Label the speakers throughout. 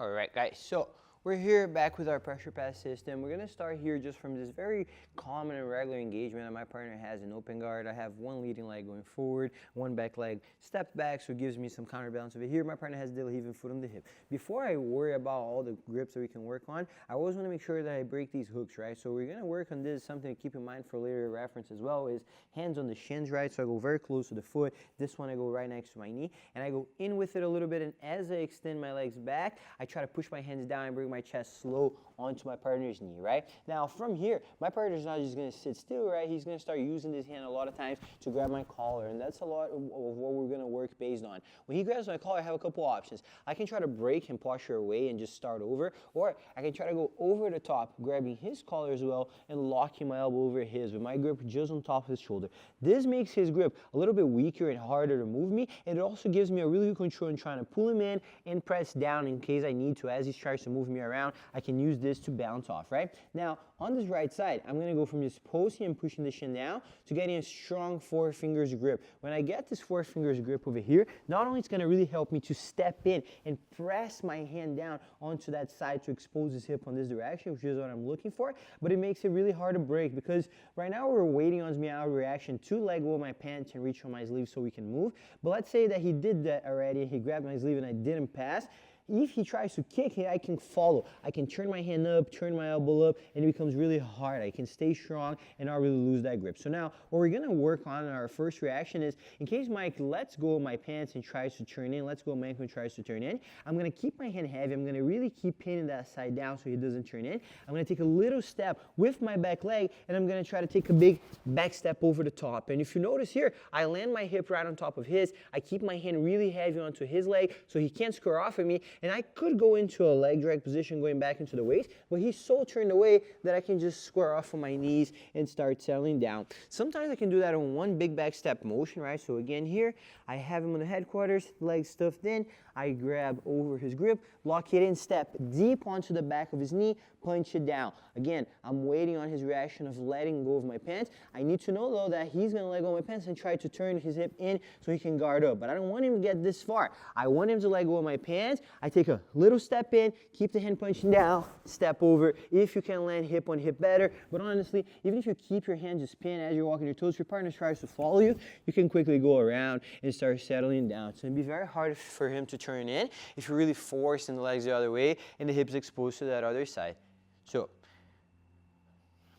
Speaker 1: All right, guys, so we're here back with our pressure pass system. We're gonna start here just from this very common and regular engagement that my partner has in open guard. I have one leading leg going forward, one back leg stepped back, so it gives me some counterbalance over here. My partner has the heaving foot on the hip. Before I worry about all the grips that we can work on, I always wanna make sure that I break these hooks, right? So we're gonna work on this. Something to keep in mind for later reference as well is hands on the shins, right? So I go very close to the foot. This one I go right next to my knee, and I go in with it a little bit, and as I extend my legs back, I try to push my hands down and bring my chest slow onto my partner's knee, right? Now from here, my partner's not just gonna sit still, right? He's gonna start using his hand a lot of times to grab my collar, and that's a lot of what we're gonna work based on. When he grabs my collar, I have a couple options. I can try to break him posture away and just start over, or I can try to go over the top, grabbing his collar as well and locking my elbow over his with my grip just on top of his shoulder. This makes his grip a little bit weaker and harder to move me, and it also gives me a really good control in trying to pull him in and press down in case I need to. As he tries to move me around, I can use this to bounce off, right? Now, on this right side, I'm gonna go from just posing and pushing the shin down to getting a strong 4 fingers grip. When I get this 4 fingers grip over here, not only it's gonna really help me to step in and press my hand down onto that side to expose his hip on this direction, which is what I'm looking for, but it makes it really hard to break because right now we're waiting on me out of reaction to let go of my pants and reach on my sleeve so we can move. But let's say that he did that already, he grabbed my sleeve and I didn't pass. If he tries to kick it, I can follow. I can turn my hand up, turn my elbow up, and it becomes really hard. I can stay strong and not really lose that grip. So now, what we're gonna work on in our first reaction is, in case Mike lets go of my pants and tries to turn in, lets go of my ankle and tries to turn in, I'm gonna keep my hand heavy. I'm gonna really keep pinning that side down so he doesn't turn in. I'm gonna take a little step with my back leg, and I'm gonna try to take a big back step over the top. And if you notice here, I land my hip right on top of his. I keep my hand really heavy onto his leg so he can't square off of me. And I could go into a leg drag position going back into the waist, but he's so turned away that I can just square off on my knees and start settling down. Sometimes I can do that in one big back step motion, right? So again here, I have him on the headquarters, legs stuffed in, I grab over his grip, lock it in, step deep onto the back of his knee, punch it down. Again, I'm waiting on his reaction of letting go of my pants. I need to know though that he's gonna let go of my pants and try to turn his hip in so he can guard up, but I don't want him to get this far. I want him to let go of my pants. I take a little step in, keep the hand punching down, step over. If you can land hip on hip, better, but honestly, even if you keep your hand just pinned as you're walking your toes, your partner tries to follow you, you can quickly go around and start settling down. So it'd be very hard for him to turn in if you're really forcing the legs the other way and the hips exposed to that other side. So,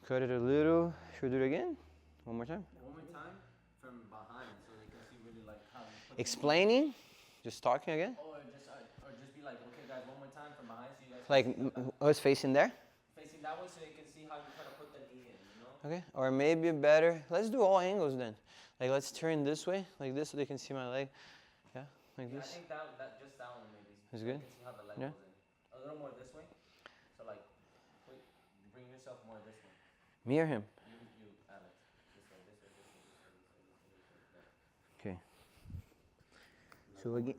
Speaker 1: cut it a little. Should we do it again? One more time?
Speaker 2: One more time from behind so they can see really like how you put
Speaker 1: Explaining? Just talking again?
Speaker 2: or just be like, okay guys, one more time from behind so you guys
Speaker 1: Like
Speaker 2: can see
Speaker 1: us facing there?
Speaker 2: facing that way so they can see how you try to put the knee in, you know?
Speaker 1: Okay, or maybe better, let's do all angles then. Like let's turn this way, like this so they can see my leg. Yeah, like
Speaker 2: Yeah, I
Speaker 1: this.
Speaker 2: think that just that one maybe.
Speaker 1: Is
Speaker 2: So
Speaker 1: good?
Speaker 2: you can see how the leg
Speaker 1: Yeah.
Speaker 2: goes in. A little more this way. So like, wait, bring yourself more this way.
Speaker 1: Me or him?
Speaker 2: You, Alex. This way, this way, this way, this way, this way, this way, this way.
Speaker 1: Okay. So again,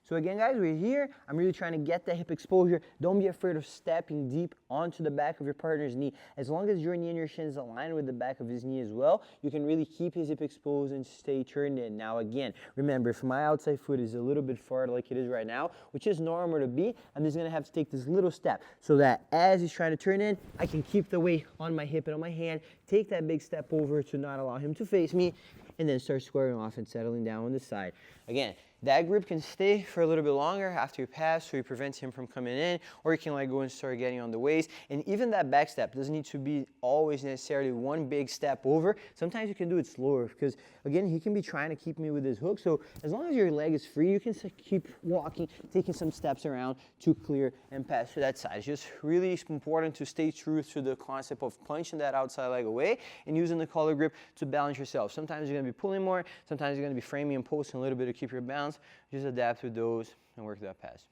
Speaker 1: So again, guys, we're here. I'm really trying to get that hip exposure. Don't be afraid of stepping deep onto the back of your partner's knee. As long as your knee and your shin is aligned with the back of his knee as well, you can really keep his hip exposed and stay turned in. Now again, remember, if my outside foot is a little bit far like it is right now, which is normal to be, I'm just gonna have to take this little step so that as he's trying to turn in, I can keep the weight on my hip and on my hand, take that big step over to not allow him to face me, and then start squaring off and settling down on the side. Again, that grip can stay for a little bit longer after you pass, so it prevents him from coming in, or you can let go and start getting on the waist. And even that back step doesn't need to be always necessarily one big step over. Sometimes you can do it slower because, again, he can be trying to keep me with his hook. So as long as your leg is free, you can keep walking, taking some steps around to clear and pass to that side. It's just really important to stay true to the concept of punching that outside leg away and using the collar grip to balance yourself. Sometimes you're going to be pulling more, sometimes you're going to be framing and posting a little bit to keep your balance. Just adapt with those and work that pass.